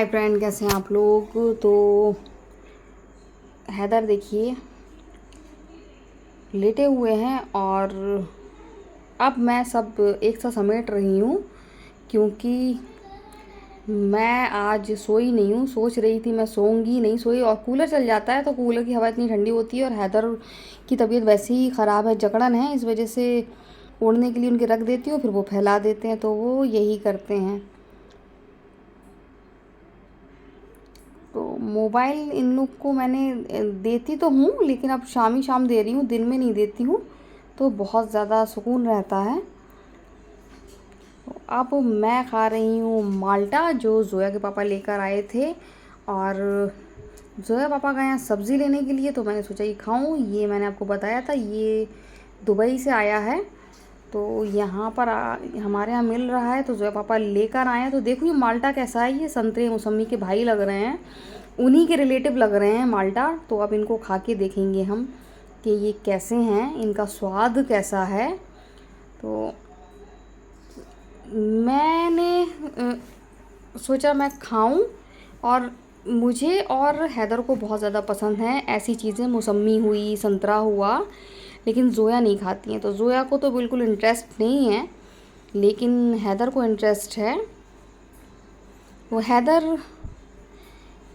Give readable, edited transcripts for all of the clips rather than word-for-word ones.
Hi friend, कैसे हैं आप लोग। तो हैदर देखिए लेटे हुए हैं और अब मैं सब एक साथ समेट रही हूँ क्योंकि मैं आज सोई नहीं हूँ। सोच रही थी मैं सोऊंगी, नहीं सोई और कूलर चल जाता है तो कूलर की हवा इतनी ठंडी होती है और हैदर की तबीयत वैसे ही ख़राब है, जकड़न है, इस वजह से ओढ़ने के लिए उनके रख देती हूँ, फिर वो फैला देते हैं, तो वो यही करते हैं। तो मोबाइल इन लोग को मैंने देती तो हूँ लेकिन अब शाम ही शाम दे रही हूँ, दिन में नहीं देती हूँ, तो बहुत ज़्यादा सुकून रहता है। तो अब मैं खा रही हूँ माल्टा जो जोया के पापा लेकर आए थे और जोया पापा गए हैं सब्ज़ी लेने के लिए, तो मैंने सोचा ये खाऊं। ये मैंने आपको बताया था, ये दुबई से आया है, तो यहाँ पर हमारे यहाँ मिल रहा है, तो जोया पापा लेकर आए हैं। तो देखो ये माल्टा कैसा है, ये संतरे मौसमी के भाई लग रहे हैं, उन्हीं के रिलेटिव लग रहे हैं माल्टा। तो अब इनको खा के देखेंगे हम कि ये कैसे हैं, इनका स्वाद कैसा है। तो मैंने सोचा मैं खाऊं और मुझे और हैदर को बहुत ज़्यादा पसंद है ऐसी चीज़ें, मौसमी हुई, संतरा हुआ, लेकिन जोया नहीं खाती हैं। तो जोया को तो बिल्कुल इंटरेस्ट नहीं है, लेकिन हैदर को इंटरेस्ट है। वो हैदर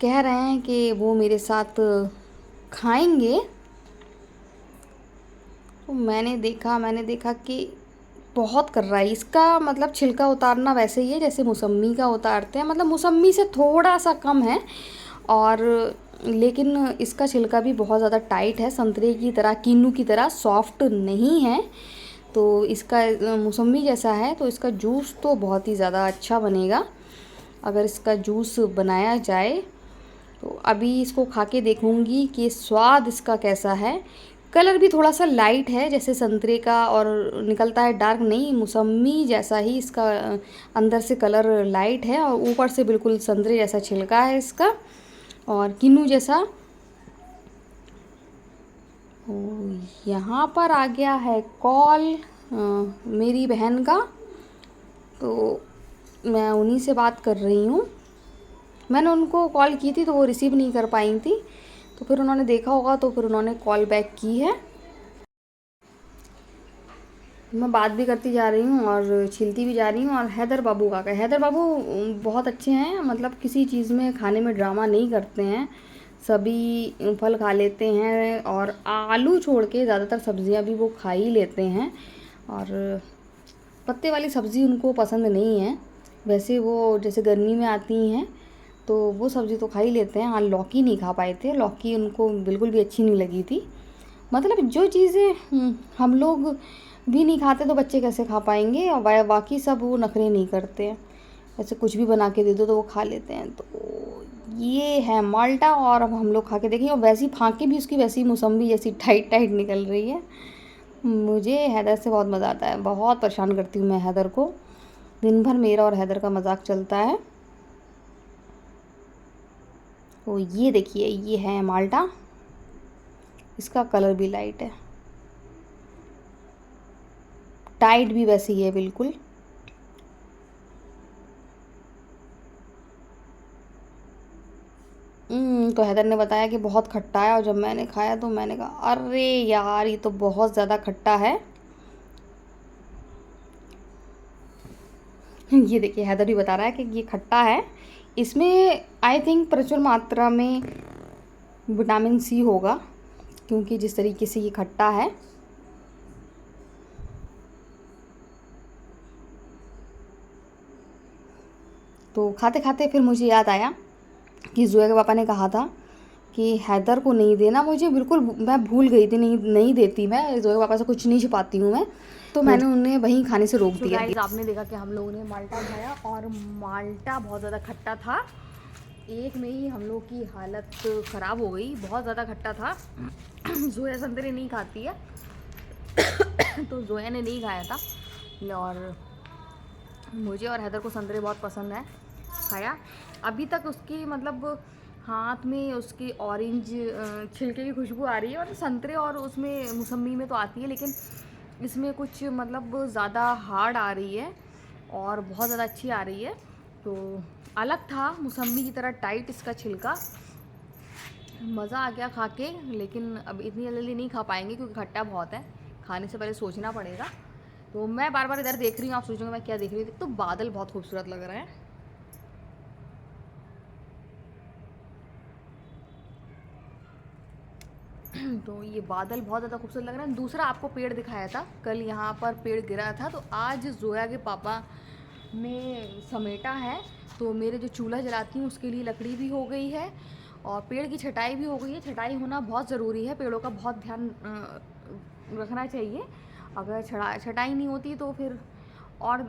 कह रहे हैं कि वो मेरे साथ खाएंगे। तो मैंने देखा कि बहुत कर रहा है, इसका मतलब छिलका उतारना वैसे ही है जैसे मौसमी का उतारते हैं, मतलब मौसमी से थोड़ा सा कम है, और लेकिन इसका छिलका भी बहुत ज़्यादा टाइट है, संतरे की तरह, किन्नू की तरह सॉफ्ट नहीं है। तो इसका मौसमी जैसा है, तो इसका जूस तो बहुत ही ज़्यादा अच्छा बनेगा अगर इसका जूस बनाया जाए। तो अभी इसको खा के देखूँगी कि स्वाद इसका कैसा है। कलर भी थोड़ा सा लाइट है जैसे संतरे का, और निकलता है डार्क नहीं, मौसमी जैसा ही इसका अंदर से कलर लाइट है और ऊपर से बिल्कुल संतरे जैसा छिलका है इसका और किन्नू जैसा। यहाँ पर आ गया है कॉल मेरी बहन का, तो मैं उन्हीं से बात कर रही हूँ। मैंने उनको कॉल की थी तो वो रिसीव नहीं कर पाई थी, तो फिर उन्होंने देखा होगा तो फिर उन्होंने कॉल बैक की है। मैं बात भी करती जा रही हूँ और छीलती भी जा रही हूँ। और हैदर बाबू का हैदर बाबू बहुत अच्छे हैं, मतलब किसी चीज़ में खाने में ड्रामा नहीं करते हैं, सभी फल खा लेते हैं और आलू छोड़ के ज़्यादातर सब्जियाँ भी वो खा ही लेते हैं। और पत्ते वाली सब्ज़ी उनको पसंद नहीं है, वैसे वो जैसे गर्मी में आती हैं तो वो सब्ज़ी तो खा ही लेते हैं। हाँ, लौकी नहीं खा पाए थे, लौकी उनको बिल्कुल भी अच्छी नहीं लगी थी। मतलब जो चीज़ें हम लोग भी नहीं खाते तो बच्चे कैसे खा पाएंगे, और बाकी सब वो नखरे नहीं करते हैं, ऐसे कुछ भी बना के दे दो तो वो खा लेते हैं। तो ये है माल्टा और अब हम लोग खा के देखेंगे। और वैसी फाँके भी उसकी वैसी मौसम्बी जैसी टाइट टाइट निकल रही है। मुझे हैदर से बहुत मज़ा आता है, बहुत परेशान करती हूँ मैं हैदर को, दिन भर मेरा और हैदर का मजाक चलता है। तो ये देखिए, ये है माल्टा, इसका कलर भी लाइट है, टाइट भी वैसे ही है बिल्कुल। तो हैदर ने बताया कि बहुत खट्टा है, और जब मैंने खाया तो मैंने कहा अरे यार ये तो बहुत ज़्यादा खट्टा है। ये देखिए हैदर भी बता रहा है कि ये खट्टा है, इसमें आई थिंक प्रचुर मात्रा में विटामिन सी होगा, क्योंकि जिस तरीके से ये खट्टा है। तो खाते खाते फिर मुझे याद आया कि जोया के पापा ने कहा था कि हैदर को नहीं देना, मुझे बिल्कुल, मैं भूल गई थी, नहीं देती मैं, जोया के पापा से कुछ नहीं छिपाती हूँ मैं, तो मैंने उन्हें वहीं खाने से रोक दिया। गाइस, आपने देखा कि हम लोगों ने माल्टा खाया और माल्टा बहुत ज़्यादा खट्टा था, एक में ही हम लोग की हालत ख़राब हो गई, बहुत ज़्यादा खट्टा था। जोया संतरे नहीं खाती है तो जोया ने नहीं खाया था, और मुझे और हैदर को संतरे बहुत पसंद है, खाया। अभी तक उसकी मतलब हाथ में उसकी ऑरेंज छिलके की खुशबू आ रही है, और संतरे और उसमें मौसमी में तो आती है, लेकिन इसमें कुछ मतलब ज़्यादा हार्ड आ रही है और बहुत ज़्यादा अच्छी आ रही है। तो अलग था, मौसम्बी की तरह टाइट इसका छिलका। मज़ा आ गया खा के, लेकिन अब इतनी जल्दी नहीं खा पाएंगे क्योंकि खट्टा बहुत है, खाने से पहले सोचना पड़ेगा। तो मैं बार बार इधर देख रही हूँ, आप सोचोगे मैं क्या देख रही हूँ। तो बादल बहुत खूबसूरत लग रहे हैं। तो ये बादल बहुत ज़्यादा खूबसूरत लग रहा है। दूसरा आपको पेड़ दिखाया था कल, यहाँ पर पेड़ गिरा था, तो आज जोया के पापा ने समेटा है। तो मेरे जो चूल्हा जलाती हूँ उसके लिए लकड़ी भी हो गई है और पेड़ की छटाई भी हो गई है। छटाई होना बहुत ज़रूरी है, पेड़ों का बहुत ध्यान रखना चाहिए। अगर छटाई नहीं होती तो फिर और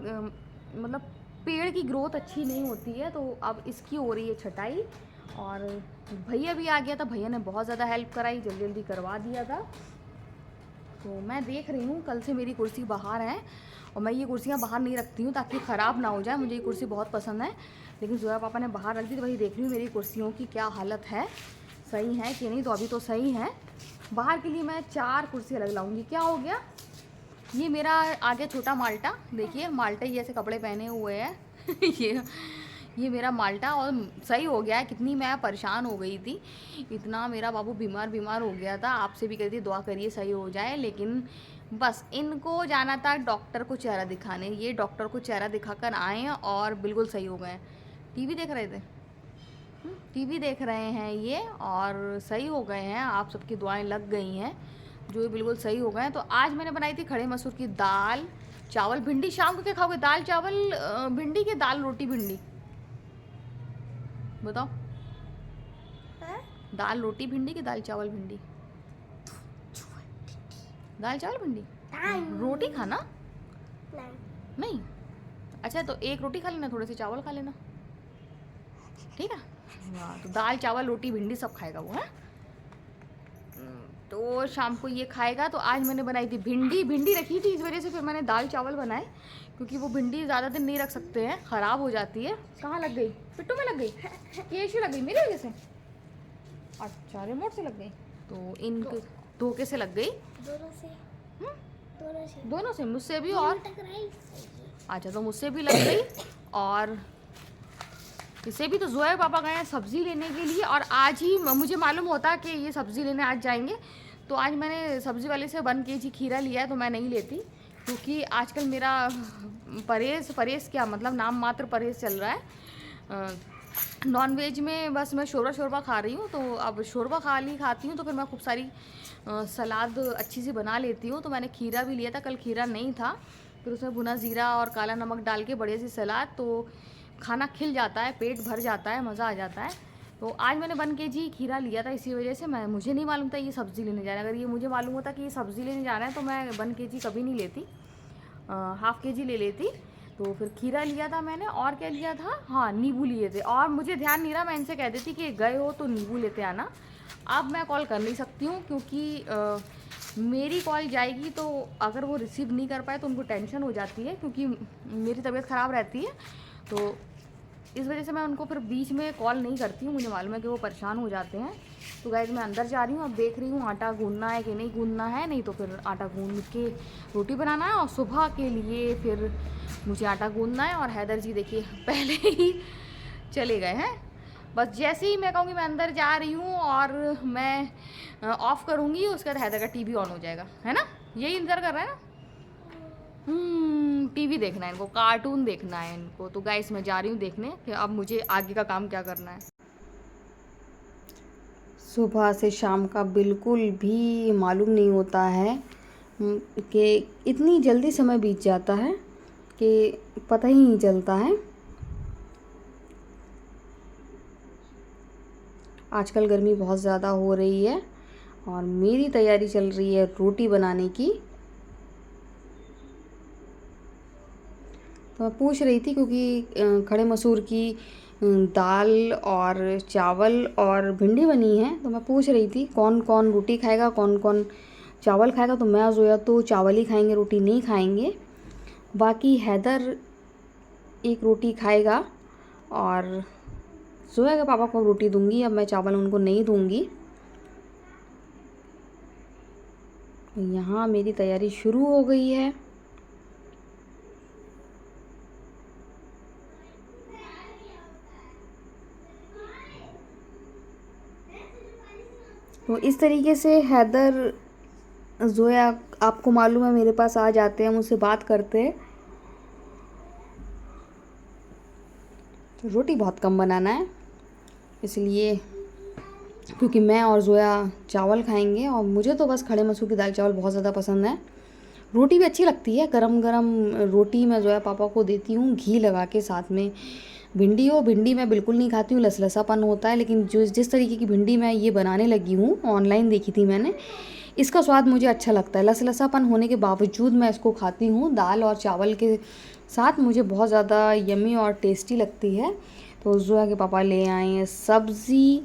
मतलब पेड़ की ग्रोथ अच्छी नहीं होती है। तो अब इसकी हो रही है छटाई। और भैया भी आ गया था, भैया ने बहुत ज़्यादा हेल्प कराई, जल्दी जल्दी करवा दिया था। तो मैं देख रही हूँ, कल से मेरी कुर्सी बाहर है और मैं ये कुर्सियाँ बाहर नहीं रखती हूँ ताकि ख़राब ना हो जाए। मुझे ये कुर्सी बहुत पसंद है, लेकिन जोया पापा ने बाहर रख दी। तो वही देख रही हूँ मेरी कुर्सियों की क्या हालत है, सही है कि नहीं। तो अभी तो सही है। बाहर के लिए मैं 4 कुर्सी अलग लाऊंगी। क्या हो गया, ये मेरा आ गया छोटा माल्टा। देखिए माल्टा ही ऐसे कपड़े पहने हुए है ये मेरा माल्टा, और सही हो गया है। कितनी मैं परेशान हो गई थी, इतना मेरा बाबू बीमार हो गया था। आपसे भी कहती थी दुआ करिए सही हो जाए, लेकिन बस इनको जाना था डॉक्टर को चेहरा दिखाने। ये डॉक्टर को चेहरा दिखाकर आए हैं और बिल्कुल सही हो गए। टीवी देख रहे थे, टीवी देख रहे हैं ये, और सही हो गए हैं। आप सबकी दुआएं लग गई हैं, जो ये बिल्कुल सही हो गए हैं। तो आज मैंने बनाई थी खड़े मसूर की दाल चावल भिंडी। शाम को क्या खाओगे, दाल चावल भिंडी के दाल रोटी भिंडी, बताओ। दाल रोटी भिंडी की दाल चावल भिंडी, दाल चावल भिंडी। रोटी खाना नहीं, अच्छा तो एक रोटी खा लेना, थोड़े से चावल खा लेना, ठीक है। हाँ तो दाल चावल रोटी भिंडी सब खाएगा वो, है। तो शाम को ये खाएगा। तो आज मैंने बनाई थी भिंडी रखी थी, इस वजह से फिर मैंने दाल चावल बनाए, क्योंकि वो भिंडी ज़्यादा दिन नहीं रख सकते हैं, ख़राब हो जाती है। कहाँ लग गई, पिट्टू में लग गई, केशु लग गई मेरी वजह से। अच्छा रिमोट से लग गई, तो इनके धोखे से लग गई, दोनों से मुझसे भी, और अच्छा तो मुझसे भी लग गई। और इसे भी। तो जोया पापा गए हैं सब्ज़ी लेने के लिए, और आज ही मुझे मालूम होता कि ये सब्ज़ी लेने आज जाएंगे। तो आज मैंने सब्ज़ी वाले से 1 kg खीरा लिया है। तो मैं नहीं लेती, क्योंकि आजकल मेरा परहेज़ क्या मतलब नाम मात्र परहेज़ चल रहा है। नॉन वेज में बस मैं शोरबा खा रही हूँ। तो अब शोरबा खाती हूँ तो फिर मैं खूब सारी सलाद अच्छी सी बना लेती हूँ। तो मैंने खीरा भी लिया था, कल खीरा नहीं था, फिर उसमें भुना ज़ीरा और काला नमक डाल के बढ़िया सी सलाद, तो खाना खिल जाता है, पेट भर जाता है, मज़ा आ जाता है। तो आज मैंने 1 kg खीरा लिया था, इसी वजह से मुझे नहीं मालूम था ये सब्ज़ी लेने जाना है। अगर ये मुझे मालूम होता कि ये सब्ज़ी लेने जाना है तो मैं 1 kg कभी नहीं लेती, ½ kg ले लेती। तो फिर खीरा लिया था मैंने, और क्या लिया था, हाँ नींबू लिए थे। और मुझे ध्यान नहीं रहा, मैं इनसे कह देती कि गए हो तो नींबू लेते आना। अब मैं कॉल कर नहीं सकती हूँ, क्योंकि मेरी कॉल जाएगी तो अगर वो रिसीव नहीं कर पाए तो उनको टेंशन हो जाती है, क्योंकि मेरी तबीयत ख़राब रहती है। तो इस वजह से मैं उनको फिर बीच में कॉल नहीं करती हूँ, मुझे मालूम है कि वो परेशान हो जाते हैं। तो गाइस मैं अंदर जा रही हूँ, अब देख रही हूँ आटा गूंदना है कि नहीं गूंदना है, नहीं तो फिर आटा गूंद के रोटी बनाना है। और सुबह के लिए फिर मुझे आटा गूंदना है। और हैदर जी देखिए पहले ही चले गए हैं। बस जैसे ही मैं कहूँगी मैं अंदर जा रही हूँ और मैं ऑफ़ करूँगी, उसके बाद हैदर का टीवी ऑन हो जाएगा, है ना। यही इंतज़ार कर रहा है ना, टीवी देखना है इनको, कार्टून देखना है इनको। तो गाइस मैं जा रही हूँ देखने कि अब मुझे आगे का काम क्या करना है। सुबह से शाम का बिल्कुल भी मालूम नहीं होता है कि इतनी जल्दी समय बीत जाता है कि पता ही नहीं चलता है। आजकल गर्मी बहुत ज़्यादा हो रही है और मेरी तैयारी चल रही है रोटी बनाने की। तो मैं पूछ रही थी, क्योंकि खड़े मसूर की दाल और चावल और भिंडी बनी है, तो मैं पूछ रही थी कौन कौन रोटी खाएगा, कौन कौन चावल खाएगा। तो मैं और जोया तो चावल ही खाएंगे, रोटी नहीं खाएंगे। बाकी हैदर एक रोटी खाएगा और जोया के पापा को रोटी दूंगी। अब मैं चावल उनको नहीं दूंगी। यहाँ मेरी तैयारी शुरू हो गई है। तो इस तरीके से हैदर, जोया आपको मालूम है मेरे पास आ जाते हैं, मुझसे बात करते हैं। तो रोटी बहुत कम बनाना है इसलिए, क्योंकि मैं और जोया चावल खाएंगे और मुझे तो बस खड़े मसूर की दाल चावल बहुत ज़्यादा पसंद है। रोटी भी अच्छी लगती है, गरम गरम रोटी मैं जोया पापा को देती हूँ घी लगा के, साथ में भिंडी हो। भिंडी मैं बिल्कुल नहीं खाती हूँ, लसलसापन होता है, लेकिन जो जिस तरीके की भिंडी मैं ये बनाने लगी हूँ, ऑनलाइन देखी थी मैंने, इसका स्वाद मुझे अच्छा लगता है। लसलसापन होने के बावजूद मैं इसको खाती हूँ दाल और चावल के साथ, मुझे बहुत ज़्यादा यम्मी और टेस्टी लगती है। तो जोया के पापा ले आए हैं सब्ज़ी,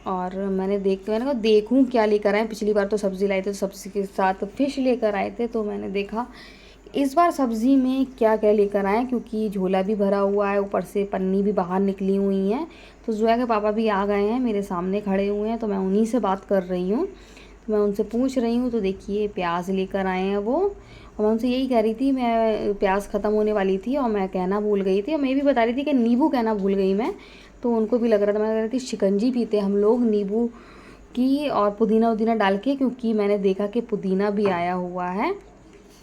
और मैंने कहा देखूँ क्या लेकर आए। पिछली बार तो सब्ज़ी लाए थे, तो सब्ज़ी के साथ फ़िश लेकर आए थे, तो मैंने देखा इस बार सब्ज़ी में क्या क्या लेकर आए, क्योंकि झोला भी भरा हुआ है, ऊपर से पन्नी भी बाहर निकली हुई हैं। तो जोया के पापा भी आ गए हैं, मेरे सामने खड़े हुए हैं, तो मैं उन्हीं से बात कर रही हूँ। तो मैं उनसे पूछ रही हूँ, तो देखिए प्याज लेकर आए हैं वो, और मैं उनसे यही कह रही थी, मैं प्याज ख़त्म होने वाली थी और मैं कहना भूल गई थी, और मैं भी बता रही थी कि नींबू कहना भूल गई मैं। तो उनको भी लग रहा था, मैं कह रही थी शिकंजी पीते हम लोग नींबू की और पुदीना उदीना डाल के, क्योंकि मैंने देखा कि पुदीना भी आया हुआ है।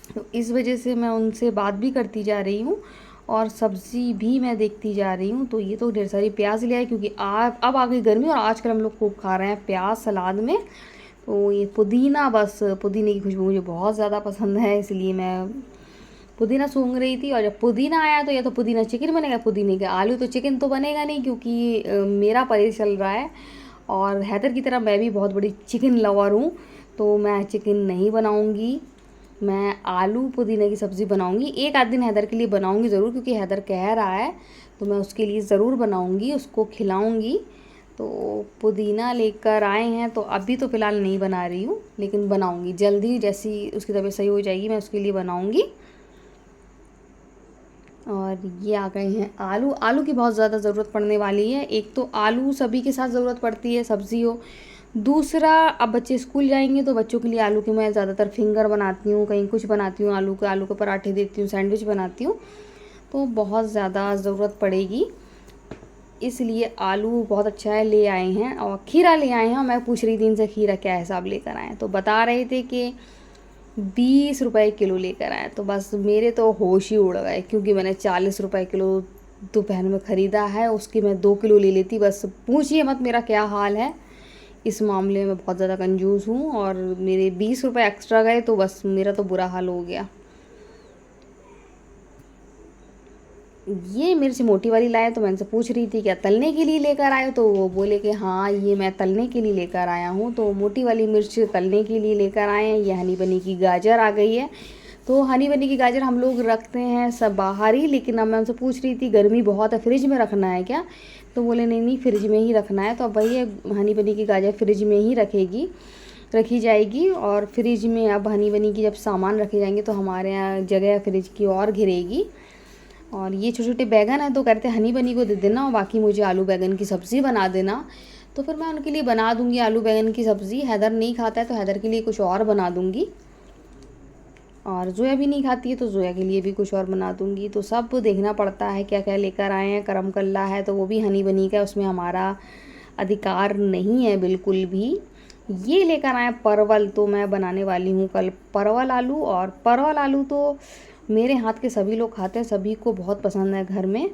तो इस वजह से मैं उनसे बात भी करती जा रही हूँ और सब्ज़ी भी मैं देखती जा रही हूँ। तो ये तो ढेर सारी प्याज ले आई, क्योंकि अब आ गई गर्मी और आजकल हम लोग खूब खा रहे हैं प्याज सलाद में। तो ये पुदीना, बस पुदीने की खुशबू मुझे बहुत ज़्यादा पसंद है, इसलिए मैं पुदीना सूंघ रही थी। और जब पुदीना आया तो या तो पुदीना चिकन बनेगा, पुदीने के आलू, तो चिकन तो बनेगा नहीं, क्योंकि मेरा परहेज चल रहा है। और हैदर की तरह मैं भी बहुत बड़ी चिकन लवर हूँ, तो मैं चिकन नहीं बनाऊँगी, मैं आलू पुदीने की सब्ज़ी बनाऊँगी। एक आध दिन हैदर के लिए बनाऊँगी ज़रूर, क्योंकि हैदर कह रहा है, तो मैं उसके लिए ज़रूर बनाऊँगी, उसको खिलाऊँगी। तो पुदीना लेकर आए हैं, तो अभी तो फ़िलहाल नहीं बना रही हूँ, लेकिन बनाऊँगी जल्दी, जैसी उसकी तबीयत सही हो जाएगी मैं उसके लिए बनाऊँगी। और ये आ गए हैं आलू। आलू की बहुत ज़्यादा ज़रूरत पड़ने वाली है। एक तो आलू सभी के साथ ज़रूरत पड़ती है, सब्ज़ी हो। दूसरा, अब बच्चे स्कूल जाएंगे तो बच्चों के लिए आलू के मैं ज़्यादातर फिंगर बनाती हूँ, कहीं कुछ बनाती हूँ, आलू के पराठे देती हूँ, सैंडविच बनाती हूँ, तो बहुत ज़्यादा ज़रूरत पड़ेगी, इसलिए आलू बहुत अच्छा है। ले आए हैं और खीरा ले आए हैं, और मैं पूछ रही थी इनसे खीरा क्या हिसाब लेकर आए, तो बता रहे थे कि 20 रुपए किलो लेकर आए। तो बस मेरे तो होश ही उड़ गए, क्योंकि मैंने 40 रुपए किलो दोपहर में ख़रीदा है, उसकी मैं 2 किलो ले लेती। बस पूछिए मत मेरा क्या हाल है, इस मामले में बहुत ज़्यादा कंजूस हूँ, और मेरे 20 रुपए एक्स्ट्रा गए तो बस मेरा तो बुरा हाल हो गया। ये मिर्च मोटी वाली लाए, तो मैं उनसे पूछ रही थी क्या तलने के लिए लेकर आए हो, तो वो बोले कि हाँ ये मैं तलने के लिए लेकर आया हूँ। तो मोटी वाली मिर्च तलने के लिए लेकर आए हैं। ये हनी बनी की गाजर आ गई है, तो हनी बनी की गाजर हम लोग रखते हैं सब बाहर ही, लेकिन अब मैं उनसे पूछ रही थी गर्मी बहुत है, फ्रिज में रखना है क्या, तो बोले नहीं नहीं फ्रिज में ही रखना है। तो अब वही हनी बनी की गाजर फ्रिज में ही रखी जाएगी, और फ्रिज में अब हनी बनी की जब सामान रखे जाएंगे तो हमारे यहाँ जगह फ्रिज की और घिरेगी। और ये छोटे छोटे बैगन है, तो कहते हनी बनी को दे देना और बाकी मुझे आलू बैगन की सब्ज़ी बना देना। तो फिर मैं उनके लिए बना दूंगी आलू बैगन की सब्ज़ी। हैदर नहीं खाता है तो हैदर के लिए कुछ और बना दूंगी, और जोया भी नहीं खाती है तो जोया के लिए भी कुछ और बना दूंगी। तो सब देखना पड़ता है क्या क्या लेकर आए हैं। करम कल्ला है तो वो भी हनी बनी का, उसमें हमारा अधिकार नहीं है बिल्कुल भी। ये लेकर आए परवल, तो मैं बनाने वाली हूँ कल परवल आलू। और परवल आलू तो मेरे हाथ के सभी लोग खाते हैं, सभी को बहुत पसंद है घर में,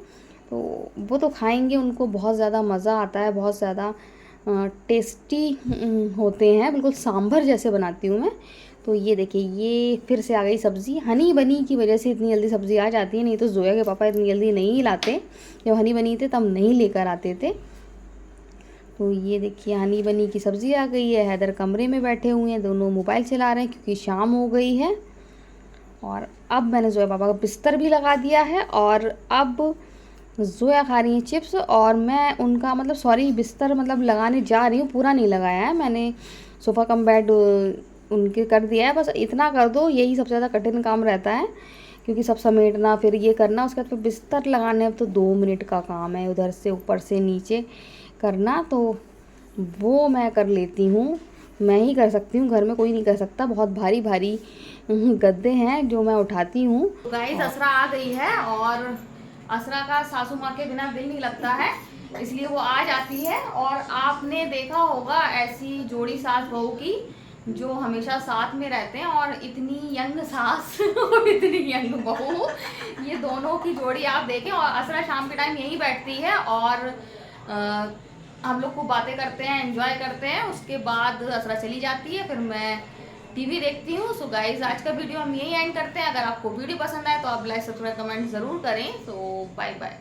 तो वो तो खाएंगे, उनको बहुत ज़्यादा मज़ा आता है, बहुत ज़्यादा टेस्टी होते हैं, बिल्कुल सांभर जैसे बनाती हूँ मैं। तो ये देखिए ये फिर से आ गई सब्ज़ी। हनी बनी की वजह से इतनी जल्दी सब्ज़ी आ जाती है, नहीं तो जोया के पापा इतनी जल्दी नहीं लाते, जब हनी बनी थे तब नहीं लेकर आते थे। तो ये देखिए हनी बनी की सब्ज़ी आ गई है। हैदर कमरे में बैठे हुए हैं, दोनों मोबाइल चला रहे हैं क्योंकि शाम हो गई है। और अब मैंने जोया पापा का बिस्तर भी लगा दिया है, और अब जोया खा रही हैं चिप्स, और मैं उनका बिस्तर लगाने जा रही हूँ, पूरा नहीं लगाया है मैंने, सोफ़ा कम बेड उनके कर दिया है, बस इतना कर दो, यही सबसे ज़्यादा कठिन काम रहता है, क्योंकि सब समेटना फिर ये करना, उसके बाद फिर बिस्तर लगाने अब तो 2 मिनट का काम है, उधर से ऊपर से नीचे करना, तो वो मैं कर लेती हूँ, मैं ही कर सकती हूँ, घर में कोई नहीं कर सकता। बहुत भारी भारी गद्दे हैं जो मैं उठाती हूँ। तो गाइस असरा आ गई है, और असरा का सासू माँ के बिना दिल नहीं लगता है, इसलिए वो आ जाती है। और आपने देखा होगा ऐसी जोड़ी सास बहू की जो हमेशा साथ में रहते हैं, और इतनी यंग सास और इतनी यंग बहू, ये दोनों की जोड़ी आप देखें। और असरा शाम के टाइम यहीं बैठती है और हम लोग को बातें करते हैं, एंजॉय करते हैं। उसके बाद असरा चली जाती है, फिर मैं टीवी देखती हूँ। सो गाइज, आज का वीडियो हम यहीं एंड करते हैं। अगर आपको वीडियो पसंद आए तो आप लाइक, सब्सक्राइब, कमेंट ज़रूर करें। सो बाय बाय।